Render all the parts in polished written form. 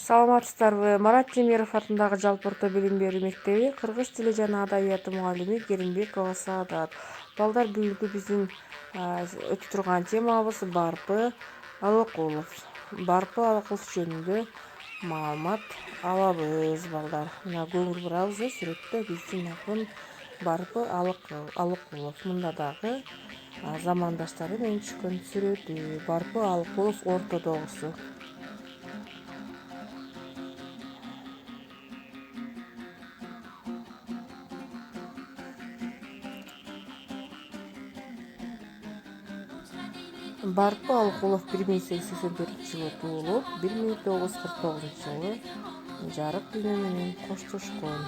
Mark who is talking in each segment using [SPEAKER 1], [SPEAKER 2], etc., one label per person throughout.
[SPEAKER 1] Саламатсыздарбы? Марат Темиров атындагы жалпы орто билим берүү мектеби кыргыз тили жана адабияты мугалими Керимбекова Саадат. Балдар, бүгүнкү биздин өтүп турган темабыз Барпы Алыкулов. Барпы Алыкулов жөнүндө маалымат алабыз, балдар. Мына көңүл бурабыз, сүрөттө биздин акын Барпы Алыкулов. Мында дагы замандаштары менен түшкөн сүрөтү. Барпы Алыкулов ортодогусу. Барпы Алыкулов 1884-жылы туулуп, 1949-жылы жарык дүйнө менен коштошкон.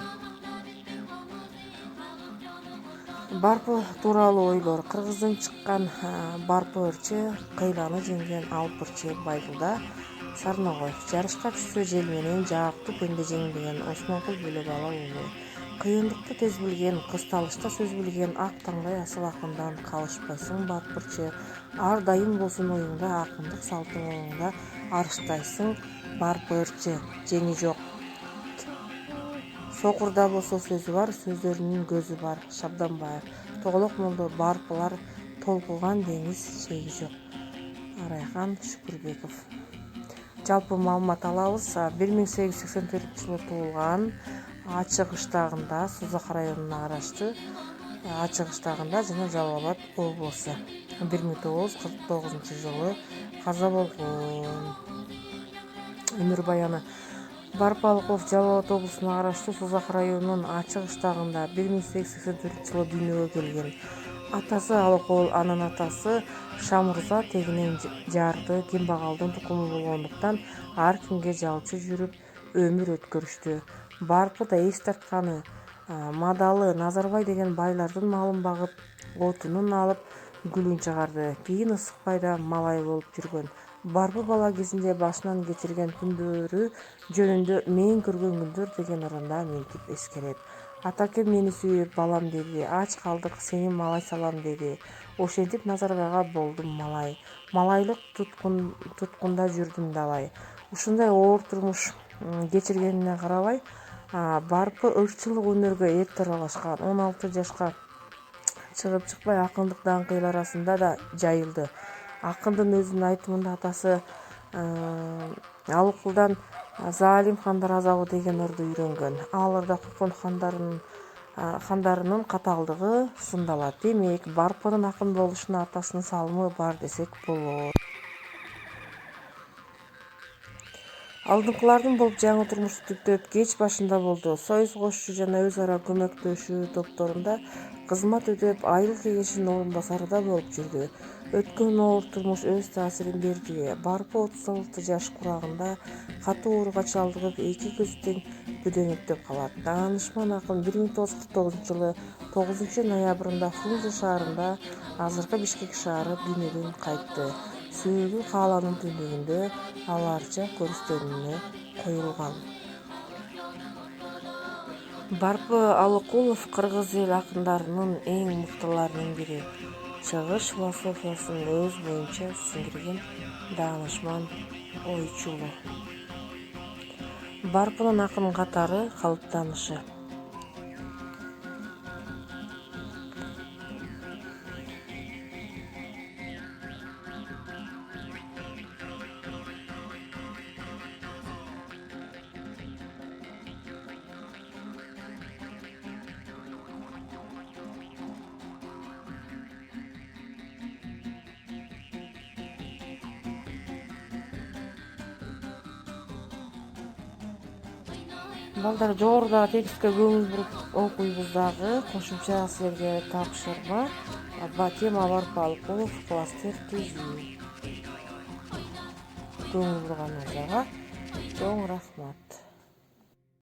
[SPEAKER 1] Барпы тууралуу ойлор. Кыргыздан чыккан Барпы ырчы кыйланы жеңген Алпырчы Байдылда Сарногой. Жарышка түшсө жел менен жаактуу пенде жеңбеген Осмонкул бөлөк ала уулу. Кыйындыкты тез билген, кысталышта сөз билген ак таңдай асыл акындан калышпайсың Барпырчы. Ар дайым болсун оюңда, акындык салтың оңуңда, арыштайсың Барпы ырчы, жеңи жок. Сокурда болсо сөзү бар, сөздөрүнүн көзү бар. Шабданбаев. Тоголок молдо Барпылар толкуган деңиз чеги жок. Арайхан Шүкүрбеков. Жалпы маалымат алабыз. 1884-жылы туулган, Ачык Ыштагында, Созак районуна караштуу Ачык Ыштагында жана Жалал Абад облусу. 1949-жылы каза болгон. Өмүр баяны. Барпы Алыкулов Жалал Абад облусуна караштуу Созак районунун Ачык Ыштагында 1884-жылы дүйнөгө келген. Атасы Алыкул, анын атасы Шамурза тегинен жарды, кембагалдын тукуму болгондуктан ар кимге жалчы жүрүп өмүр өткөрүштү. Барпы да эс тартканы Мадалы, Назарбай деген байлардын малын багып, отунун алып, гүлүн чыгарды. Кийин ысыкбайда малай болуп жүргөн. Барпы бала кезинде башынан кечирген күндөрү жөнүндө Мен көргөн күндөр деген ырында мынтип эскерет. Атакем мени сүйүп балам деди, ач калдык сени малай салам деди. Ошентип Назарбайга болдум малай. Малайлык туткунда жүрдүм далай. Ушундай оор турмуш кечиргенине карабай, Барпы ырчылык өнөргө эрте аралашкан. 16 жашка чыгып чыкпай акындык даңкы эл арасында да жайылды. Акындын өзүнүн айтымында атасы Алыкулдан Залим хандар азабы деген ырды үйрөнгөн. Ал ырда Купон хандарынын катаалдыгы сындалат. Демек, Барпынын акын болушуна атасынын салымы бар десек болот. Алдыңкылардын болуп жаңы турмушту түптөп кеч башында болду. Союз кошчу жана өз ара көмөктөшүү топторунда кызмат өтөп, айыл кеңешинин орун басары да болуп жүрдү. Өткөн оор турмуш өз таасирин берди. Барпы 36 жаш курагында катуу ооруга чалдыгып, эки көзү тең бүдөңүктөп калат. Даанышман акын 1949-жылы 9-ноябрында Фрунзе шаарында, азыркы Бишкек шаары, дүйнөдөн кайтты. Сөөгү Кааланын түндүгүндө аларча көрүстөрүнө коюлган. Барпы Алыкулов кыргыз эл акындарынын эң мыктыларынын бири. Чыгыш философиясын өз боюнча сиңирген даанышман ойчулу. Барпынын акын катары калыптанышы. Балдар, жогорудагы текстке көңүл буруп окуйбуз дагы. Кошумча силерге тапшырма. Тема Барпы Алыкулов, класстер түзүү. Көңүл бурганыңыздарга чоң рахмат.